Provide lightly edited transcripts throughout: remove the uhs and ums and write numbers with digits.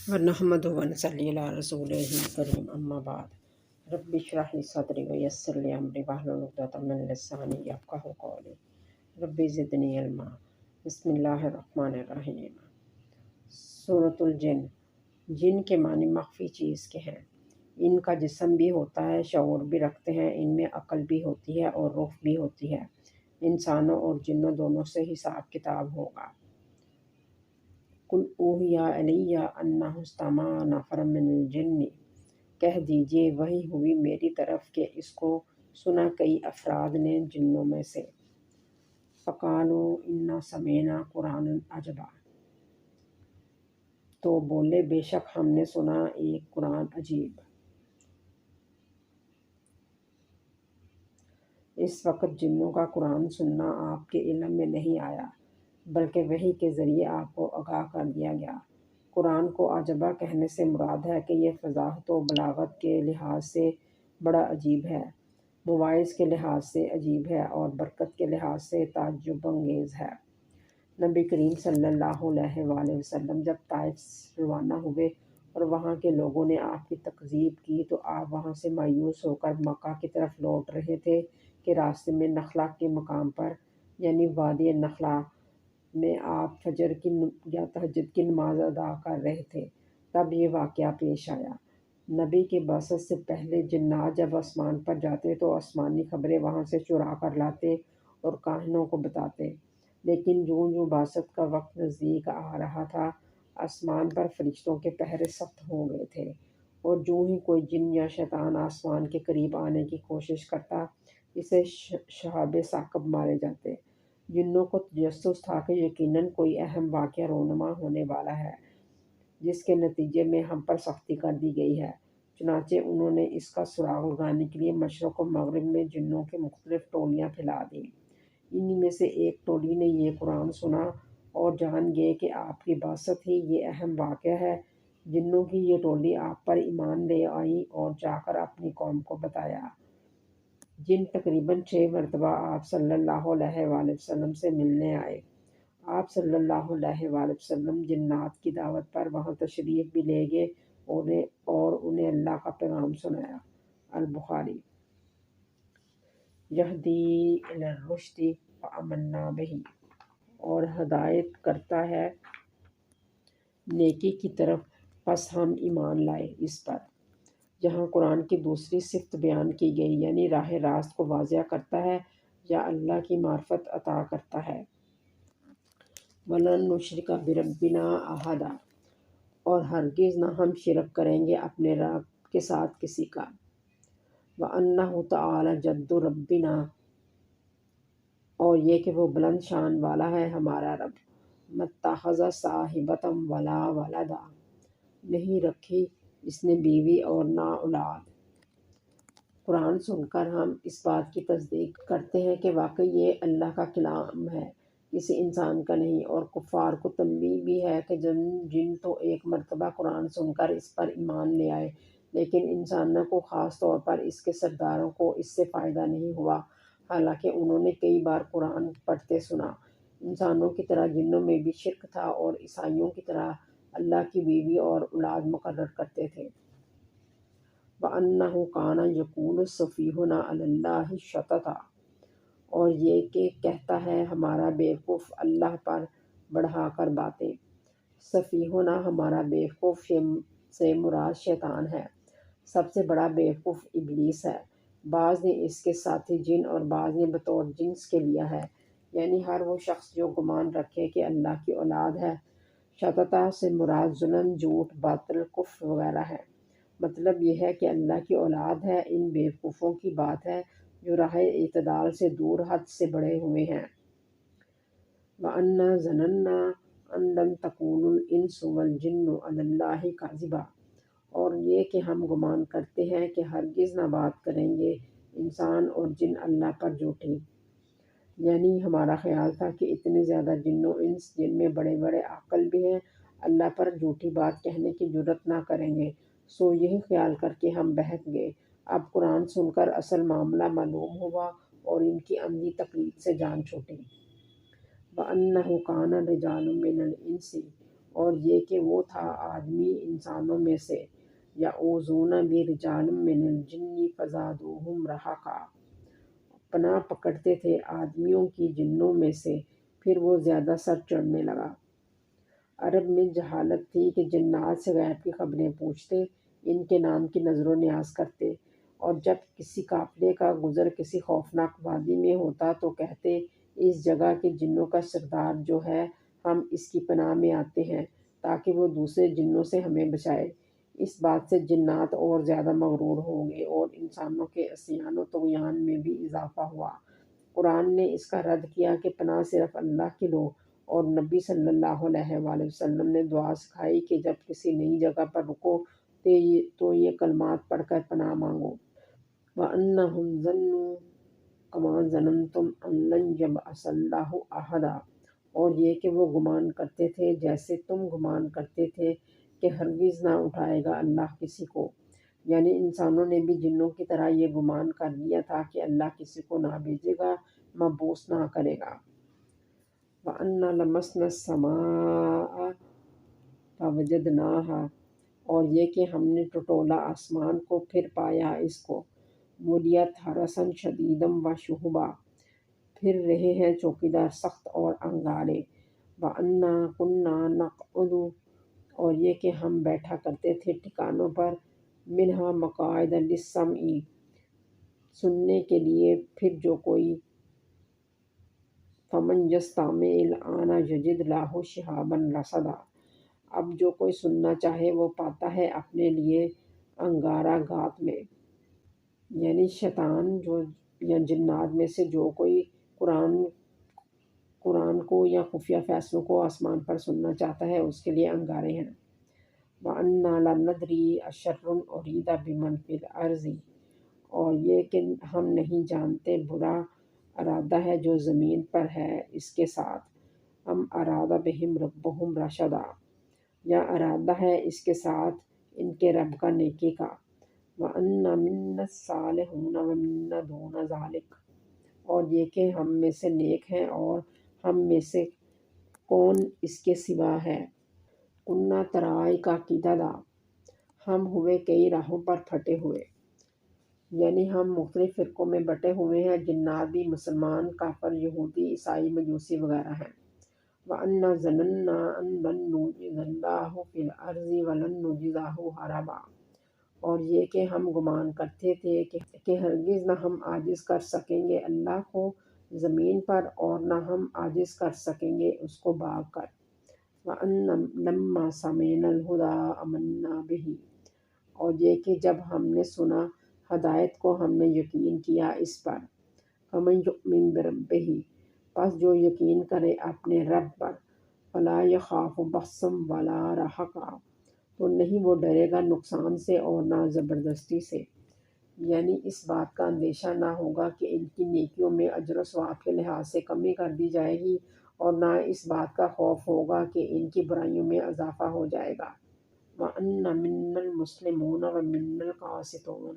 ونحمدہ ونصلی علی رسولہ الکریم اما بعد رب اشرح لی صدری ویسر لی امری واحلل عقدۃ من لسانی یفقہوا قولی رب زدنی علما۔ بسم اللہ الرحمن الرحیم۔ سورۃ الجن۔ جن کے معنی مخفی چیز کے ہیں۔ ان کا جسم بھی ہوتا ہے، شعور بھی رکھتے ہیں، ان میں عقل بھی ہوتی ہے اور روح بھی ہوتی ہے۔ انسانوں اور جنوں دونوں سے حساب کتاب ہوگا۔ قل اوحی الی انہ استمع نفر من الجن، کہہ دیجئے وحی ہوئی میری طرف کہ اس کو سنا کئی افراد نے جنوں میں سے۔ فقالوا انا سمعنا قرآنا عجبا، تو بولے بے شک ہم نے سنا ایک قرآن عجیب۔ اس وقت جنوں کا قرآن سننا آپ کے علم میں نہیں آیا، بلکہ وحی کے ذریعے آپ کو آگاہ کر دیا گیا۔ قرآن کو عجبہ کہنے سے مراد ہے کہ یہ فصاحت و بلاغت کے لحاظ سے بڑا عجیب ہے، مواعظ کے لحاظ سے عجیب ہے اور برکت کے لحاظ سے تعجب انگیز ہے۔ نبی کریم صلی اللہ علیہ وآلہ وسلم جب طائف روانہ ہوئے اور وہاں کے لوگوں نے آپ کی تکذیب کی تو آپ وہاں سے مایوس ہو کر مکہ کی طرف لوٹ رہے تھے کہ راستے میں نخلا کے مقام پر یعنی وادی نخلا میں آپ فجر کی یا تہجد کی نماز ادا کر رہے تھے، تب یہ واقعہ پیش آیا۔ نبی کے بعثت سے پہلے جنات جب آسمان پر جاتے تو آسمانی خبریں وہاں سے چرا کر لاتے اور کاہنوں کو بتاتے، لیکن جوں جوں بعثت کا وقت نزدیک آ رہا تھا آسمان پر فرشتوں کے پہرے سخت ہو گئے تھے، اور جوں ہی کوئی جن یا شیطان آسمان کے قریب آنے کی کوشش کرتا اسے شہاب ثاقب مارے جاتے۔ جنوں کو تجسس تھا کہ یقیناً کوئی اہم واقعہ رونما ہونے والا ہے جس کے نتیجے میں ہم پر سختی کر دی گئی ہے، چنانچہ انہوں نے اس کا سراغ لگانے کے لیے مشرق و مغرب میں جنوں کی مختلف ٹولیاں پھیلا دیں۔ انہی میں سے ایک ٹولی نے یہ قرآن سنا اور جان گئے کہ آپ کی بعثت ہی یہ اہم واقعہ ہے۔ جنوں کی یہ ٹولی آپ پر ایمان لے آئی اور جا کر اپنی قوم کو بتایا۔ جن تقریباً 6 مرتبہ آپ صلی اللہ علیہ وآلہ وسلم سے ملنے آئے۔ آپ صلی اللہ علیہ وآلہ وسلم جنات کی دعوت پر وہاں تشریف بھی لے گئے اور انہیں اللہ کا پیغام سنایا۔ البخاری۔ یہدی الی الرشد فآمنا بہ، اور ہدایت کرتا ہے نیکی کی طرف پس ہم ایمان لائے اس پر۔ جہاں قرآن کی دوسری صفت بیان کی گئی یعنی راہ راست کو واضح کرتا ہے یا اللہ کی معرفت عطا کرتا ہے۔ وَلَن نُشْرِکَ بِرَبِّنَا أَحَدًا، اور ہرگز نہ ہم شرک کریں گے اپنے رب کے ساتھ کسی کا۔ وَأَنَّهُ تَعَالَى جَدُّ رَبِّنَا، اور یہ کہ وہ بلند شان والا ہے ہمارا رب۔ مَتَّخَذَ صَاحِبَةً وَلَا وَلَدًا، نہیں رکھی اس نے بیوی اور نہ اولاد۔ قرآن سن کر ہم اس بات کی تصدیق کرتے ہیں کہ واقعی یہ اللہ کا کلام ہے، کسی انسان کا نہیں، اور کفار کو تنبیہ بھی ہے کہ جن تو ایک مرتبہ قرآن سن کر اس پر ایمان لے آئے، لیکن انسانوں کو خاص طور پر اس کے سرداروں کو اس سے فائدہ نہیں ہوا، حالانکہ انہوں نے کئی بار قرآن پڑھتے سنا۔ انسانوں کی طرح جنوں میں بھی شرک تھا اور عیسائیوں کی طرح اللہ کی بیوی اور اولاد مقرر کرتے تھے۔ وَأَنَّهُ كَانَ يَقُولُ سَفِيهُنَا عَلَى اللَّهِ شَطَطًا، اور یہ کہ کہتا ہے ہمارا بیوقوف اللہ پر بڑھا کر باتیں۔ سفیہنا ہمارا بیوقوف سے مراد شیطان ہے۔ سب سے بڑا بیوقوف ابلیس ہے۔ بعض نے اس کے ساتھی جن اور بعض نے بطور جنس کے لیا ہے، یعنی ہر وہ شخص جو گمان رکھے کہ اللہ کی اولاد ہے۔ شططہ سے مراد ظلم، جھوٹ، باطل، کفر وغیرہ ہے۔ مطلب یہ ہے کہ اللہ کی اولاد ہے، ان بیوقوفوں کی بات ہے جو راہ اعتدال سے دور حد سے بڑھے ہوئے ہیں۔ وَأَنَّا ظَنَنَّا أَن لَّن تَقُولَ الْإِنسُ وَالْجِنُّ عَلَى اللَّهِ كَذِبًا، اور یہ کہ ہم گمان کرتے ہیں کہ ہرگز نہ بات کریں گے انسان اور جن اللہ پر جھوٹی، یعنی ہمارا خیال تھا کہ اتنے زیادہ جن و انس جن میں بڑے بڑے عاقل بھی ہیں اللہ پر جھوٹی بات کہنے کی جرات نہ کریں گے، سو یہی خیال کر کے ہم بہک گئے۔ اب قرآن سن کر اصل معاملہ معلوم ہوا اور ان کی عملی تقلید سے جان چھوٹی۔ وَأَنَّهُ كَانَ رِجَالٌ مِّنَ الْإِنسِ، اور یہ کہ وہ تھا آدمی انسانوں میں سے، یعوذون برجال من الجن فزادوہم رہقا، پناہ پکڑتے تھے آدمیوں کی جنوں میں سے، پھر وہ زیادہ سر چڑھنے لگا۔ عرب میں جہالت تھی کہ جنات سے غیب کی خبریں پوچھتے، ان کے نام کی نظر و نیاز کرتے، اور جب کسی قافلے کا گزر کسی خوفناک وادی میں ہوتا تو کہتے اس جگہ کے جنوں کا سردار جو ہے، ہم اس کی پناہ میں آتے ہیں تاکہ وہ دوسرے جنوں سے ہمیں بچائے۔ اس بات سے جنات اور زیادہ مغرور ہو گئے اور انسانوں کے عصیان و طغیان میں بھی اضافہ ہوا۔ قرآن نے اس کا رد کیا کہ پناہ صرف اللہ کی لو، اور نبی صلی اللہ علیہ وآلہ وسلم نے دعا سکھائی کہ جب کسی نئی جگہ پر رکو تو یہ کلمات پڑھ کر پناہ مانگو۔ وَأَنَّهُمْ ظَنُّوا كَمَا ظَنَنْتُمْ أَن لَّن يَبْعَثَ اللَّهُ أَحَدًا، اور یہ کہ وہ گمان کرتے تھے جیسے تم گمان کرتے تھے کہ ہرگز نہ اٹھائے گا اللہ کسی کو، یعنی انسانوں نے بھی جنوں کی طرح یہ گمان کر لیا تھا کہ اللہ کسی کو نہ بھیجے گا، مبعوث نہ کرے گا۔ وَأَنَّا لَمَسْنَا السَّمَاءَ فَوَجَدْنَاهَا، اور یہ کہ ہم نے ٹٹولا آسمان کو پھر پایا اس کو، مُلِیَتْ حَرَسًا شَدِیدًا وَشُہُبًا، پھر رہے ہیں چوکیدار سخت اور انگارے۔ وَأَنَّا كُنَّا نَقْعُدُ، اور یہ کہ ہم بیٹھا کرتے تھے ٹھکانوں پر، مِنْهَا مَقَاعِدَ لِلسَّمْعِ، سننے کے لیے، پھر جو کوئی فَمَنْ يَسْتَمِعِ الْآنَ يَجِدْ لَهُ شِهَابًا رَصَدًا، اب جو کوئی سننا چاہے وہ پاتا ہے اپنے لیے انگارہ گات میں۔ یعنی شیطان یا جنات میں سے جو کوئی قرآن کو یا خفیہ فیصلوں کو آسمان پر سننا چاہتا ہے اس کے لیے انگارے ہیں۔ وَأَنَّا لَا نَدْرِي أَشَرٌّ أُرِيدَ بِمَنْ فِي الْأَرْضِ، اور یہ کہ ہم نہیں جانتے برا ارادہ ہے جو زمین پر ہے اس کے ساتھ، ام اراد بہم ربہم رشدا، یا ارادہ ہے اس کے ساتھ ان کے رب کا نیکی کا۔ وَأَنَّا مِنَّا الصَّالِحُونَ وَمِنَّا دُونَ ذَلِكَ، اور یہ کہ ہم میں سے نیک ہیں اور ہم میں سے کون اس کے سوا ہے۔ کُنَّا طَرَائِقَ قِدَدًا، ہم ہوئے کئی راہوں پر پھٹے ہوئے، یعنی ہم مختلف فرقوں میں بٹے ہوئے ہیں، جنات بھی، مسلمان، کافر، یہودی، عیسائی، مجوسی وغیرہ ہیں۔ وَأَنَّا ظَنَنَّا أَن لَّن نُّعْجِزَ اللَّهَ فِي الْأَرْضِ وَلَن نُّعْجِزَهُ هَرَبًا، اور یہ کہ ہم گمان کرتے تھے کہ ہرگز نہ ہم عاجز کر سکیں گے اللہ کو زمین پر، اور نہ ہم عاجز کر سکیں گے اس کو بھاگ کر۔ وَأَنَّ لَمَّا سَمِعْنَا الْهُدَىٰ آمَنَّا بِهِ، اور یہ کہ جب ہم نے سنا ہدایت کو ہم نے یقین کیا اس پر۔ فَمَن يُؤْمِن بِرَبِّهِ، پس جو یقین کرے اپنے رب پر، فَلَا يَخَافُ بَخْسًا وَلَا رَہَقًا، تو نہیں وہ ڈرے گا نقصان سے اور نہ زبردستی سے، یعنی اس بات کا اندیشہ نہ ہوگا کہ ان کی نیکیوں میں اجر و ثواب کے لحاظ سے کمی کر دی جائے گی، اور نہ اس بات کا خوف ہوگا کہ ان کی برائیوں میں اضافہ ہو جائے گا۔ وَأَنَّا مِنَّا الْمُسْلِمُونَ وَمِنَّا الْقَاسِطُونَ،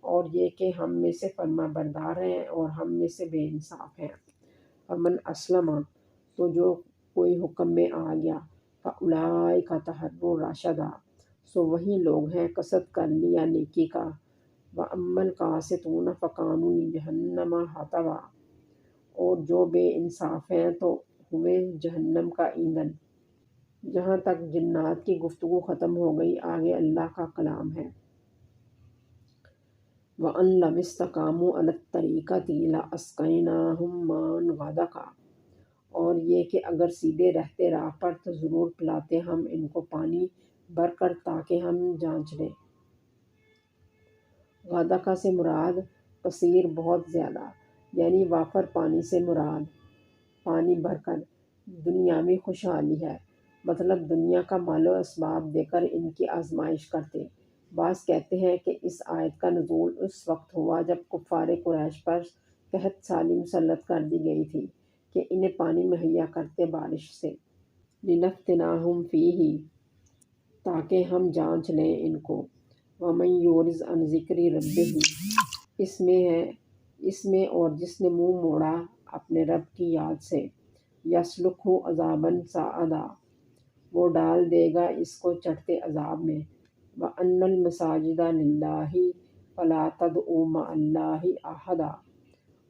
اور یہ کہ ہم میں سے فرما بردار ہیں اور ہم میں سے بے انصاف ہیں۔ فَمَنْ أَسْلَمَ، تو جو کوئی حکم میں آ گیا، فَأُولَٰئِکَ تَحَرُّوا رَشَدًا، سو وہی لوگ ہیں قصد کر لیا نیکی کا۔ وَأَمَّا الْقَاسِطُونَ فَكَانُوا لِجَهَنَّمَ حَطَبًا، اور جو بے انصاف ہیں تو ہوئے جہنم کا ایندھن۔ جہاں تک جنات کی گفتگو ختم ہو گئی، آگے اللہ کا کلام ہے۔ وَأَن لَّوِ اسْتَقَامُوا عَلَى الطَّرِيقَةِ لَأَسْقَيْنَاهُم مَّاءً غَدَقًا، اور یہ کہ اگر سیدھے رہتے راہ پر تو ضرور پلاتے ہم ان کو پانی بھر کر تاکہ ہم جانچ لیں۔ غدقہ سے مراد کثیر بہت زیادہ، یعنی وافر پانی سے مراد پانی بھر کر دنیاوی خوشحالی ہے، مطلب دنیا کا مال و اسباب دے کر ان کی آزمائش کرتے۔ بعض کہتے ہیں کہ اس آیت کا نزول اس وقت ہوا جب کفار قریش پر قحط سالی مسلط کر دی گئی تھی کہ انہیں پانی مہیا کرتے بارش سے۔ لِنَفْتِنَاهُمْ فِيهِ، تاکہ ہم جانچ لیں ان کو۔ وَمَن يُعْرِضْ عَن ذِكْرِ رَبِّهِ، اس میں اور جس نے منہ موڑا اپنے رب کی یاد سے، يَسْلُكْهُ عَذَابًا صَعَدًا، وہ ڈال دے گا اس کو چڑھتے عذاب میں۔ وَأَنَّ الْمَسَاجِدَ لِلَّهِ فَلَا تَدْعُوا مَعَ اللَّهِ أَحَدًا،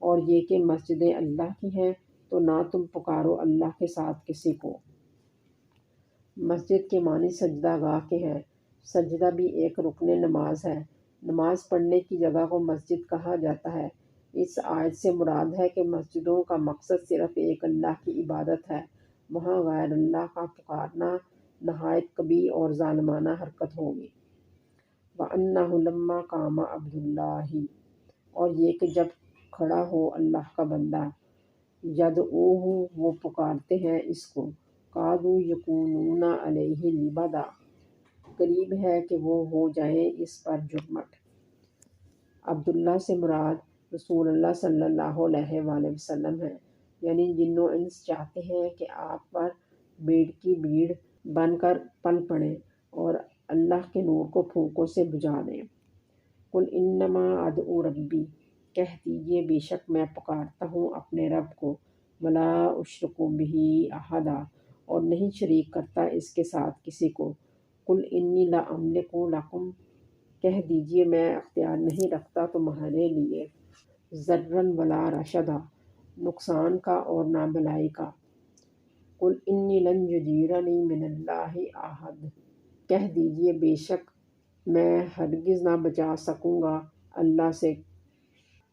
اور یہ کہ مسجدیں اللہ کی ہیں تو نہ تم پکارو اللہ کے ساتھ کسی کو۔ مسجد کے معنی سجدہ گاہ کے ہیں۔ سجدہ بھی ایک رکن نماز ہے۔ نماز پڑھنے کی جگہ کو مسجد کہا جاتا ہے۔ اس آیت سے مراد ہے کہ مسجدوں کا مقصد صرف ایک اللہ کی عبادت ہے، وہاں غیر اللہ کا پکارنا نہایت قبیح اور ظالمانہ حرکت ہوگی۔ وَأَنَّهُ لَمَّا قَامَ عَبْدُ اللَّهِ، اور یہ کہ جب کھڑا ہو اللہ کا بندہ، يَدْعُوهُ، وہ پکارتے ہیں اس کو، قَادُوا يَكُونُونَ عَلَيْهِ لِبَدًا، قریب ہے کہ وہ ہو جائیں اس پر جھرمٹ۔ عبداللہ سے مراد رسول اللہ صلی اللہ علیہ وآلہ وسلم ہیں، یعنی جن و انس چاہتے ہیں کہ آپ پر بھیڑ کی بھیڑ بن کر پل پڑیں اور اللہ کے نور کو پھونکوں سے بجھا دیں۔ قُلْ إِنَّمَا أَدْعُو رَبِّی، کہہ دیجئے بے شک میں پکارتا ہوں اپنے رب کو، وَلَا أُشْرِکُ بِهِ أَحَدًا، اور نہیں شریک کرتا اس کے ساتھ کسی کو۔ قُلْ إِنِّی لَا أَمْلِكُ لَكُمْ، کہہ دیجئے میں اختیار نہیں رکھتا تمہارے لیے ضرًّا ولا رشدا، نقصان کا اور نہ بھلائی کا۔ قُلْ إِنِّی لَنْ يُجِیرَنِی مِنَ اللہِ أَحَدٌ، کہہ دیجئے بے شک میں ہرگز نہ بچا سکوں گا اللہ سے،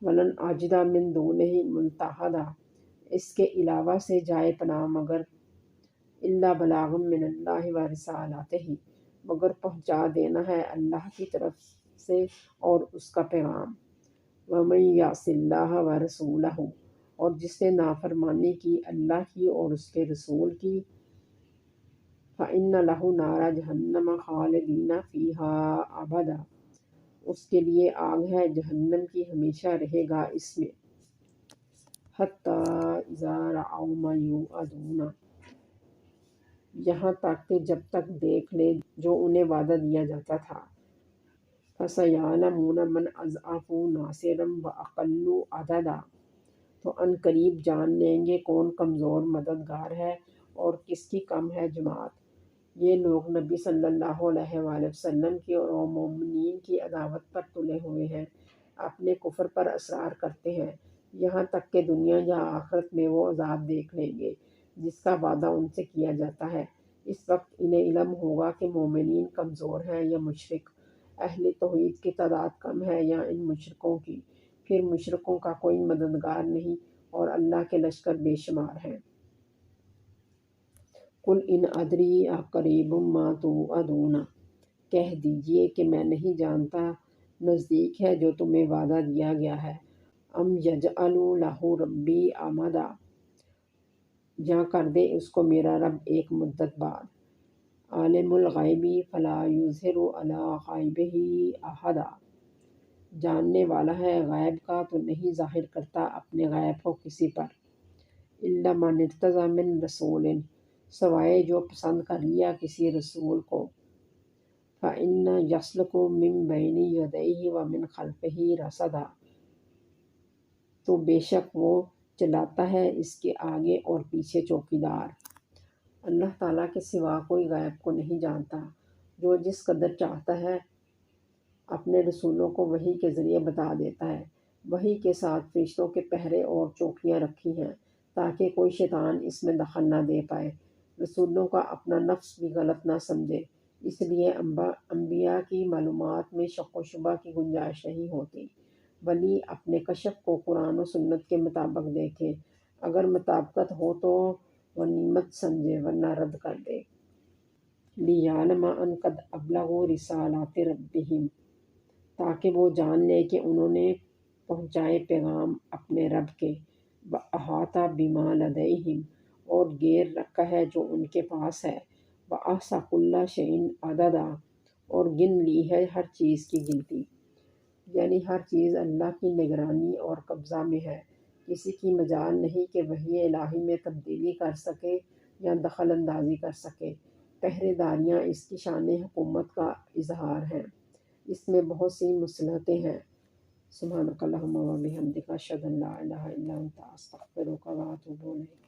وَلَنْ أَجِدَ مِن دُونِهِ مُلْتَحَدًا، اس کے علاوہ سے جائے پناہ مگر إِلَّا بَلَاغًا مِنَ اللہِ وَرِسَالَتِهِ، مگر پہنچا دینا ہے اللہ کی طرف سے اور اس کا پیغام۔ وَمَن يَعْصِ اللَّهَ وَرَسُولَهُ، اور جس نے نافرمانی کی اللہ کی اور اس کے رسول کی، فَإِنَّ لَهُ نَارَ جَہَنَّمَ خَالِدِینَ فِیہَا أَبَدًا، اس کے لیے آگ ہے جہنم کی، ہمیشہ رہے گا اس میں۔ حَتَّىٰ إِذَا رَأَوْا مَا یُوعَدُونَ، یہاں تک کہ جب تک دیکھ لیں جو انہیں وعدہ دیا جاتا تھا۔ فَسَيَعْلَمُونَ مَنْ أَضْعَفُ نَاصِرًا وَأَقَلُّ عَدَدًا، تو ان قریب جان لیں گے کون کمزور مددگار ہے اور کس کی کم ہے جماعت۔ یہ لوگ نبی صلی اللہ علیہ وآلہ وسلم کی اور مومنین کی عداوت پر تلے ہوئے ہیں، اپنے کفر پر اصرار کرتے ہیں، یہاں تک کہ دنیا یا آخرت میں وہ عذاب دیکھ لیں گے جس کا وعدہ ان سے کیا جاتا ہے۔ اس وقت انہیں علم ہوگا کہ مومنین کمزور ہیں یا مشرک، اہل توحید کی تعداد کم ہے یا ان مشرکوں کی، پھر مشرکوں کا کوئی مددگار نہیں اور اللہ کے لشکر بے شمار ہیں۔ قُلْ إِنْ أَدْرِی أَقَرِیبٌ مَا تُوعَدُونَ، کہہ دیجئے کہ میں نہیں جانتا نزدیک ہے جو تمہیں وعدہ دیا گیا ہے، أَمْ يَجْعَلُ لَهُ رَبِّی أَمَدًا، یا کر دے اس کو میرا رب ایک مدت بعد۔ عالم الغیب فلا یظہر علی غیبہ احدا، جاننے والا ہے غیب کا تو نہیں ظاہر کرتا اپنے غیب کو کسی پر۔ الا من ارتضی من رسول، سوائے جو پسند کر لیا کسی رسول کو۔ فإن یسلک من بین یدیہ ومن خلفہ رصدا، تو بے شک وہ چلاتا ہے اس کے آگے اور پیچھے چوکیدار۔ اللہ تعالیٰ کے سوا کوئی غیب کو نہیں جانتا، جو جس قدر چاہتا ہے اپنے رسولوں کو وحی کے ذریعے بتا دیتا ہے۔ وحی کے ساتھ فرشتوں کے پہرے اور چوکیاں رکھی ہیں تاکہ کوئی شیطان اس میں دخل نہ دے پائے، رسولوں کا اپنا نفس بھی غلط نہ سمجھے، اس لیے انبیاء کی معلومات میں شک و شبہ کی گنجائش نہیں ہوتی۔ ولی اپنے کشف کو قرآن و سنت کے مطابق دیکھے، اگر مطابقت ہو تو غنیمت سمجھے ورنہ رد کر دے۔ لِیَعْلَمَ أَنْ قَدْ أَبْلَغُوا رِسَالَاتِ رَبِّهِمْ، تاکہ وہ جان لے کہ انہوں نے پہنچائے پیغام اپنے رب کے۔ وَأَحَاطَ بِمَا لَدَیْہِمْ، اور گھیر رکھا ہے جو ان کے پاس ہے۔ وَأَحْصَىٰ كُلَّ شَیْءٍ عَدَدًا، اور گن لی ہے ہر چیز کی گنتی، یعنی ہر چیز اللہ کی نگرانی اور قبضہ میں ہے، کسی کی مجال نہیں کہ وحی الہی میں تبدیلی کر سکے یا دخل اندازی کر سکے۔ پہرے داریاں اس کی شان حکومت کا اظہار ہیں، اس میں بہت سی مصلحتیں ہیں۔ سبحانک اللہم و بحمدک، اشہد ان لا الہ الا انت، استغفرک و اتوب الیک۔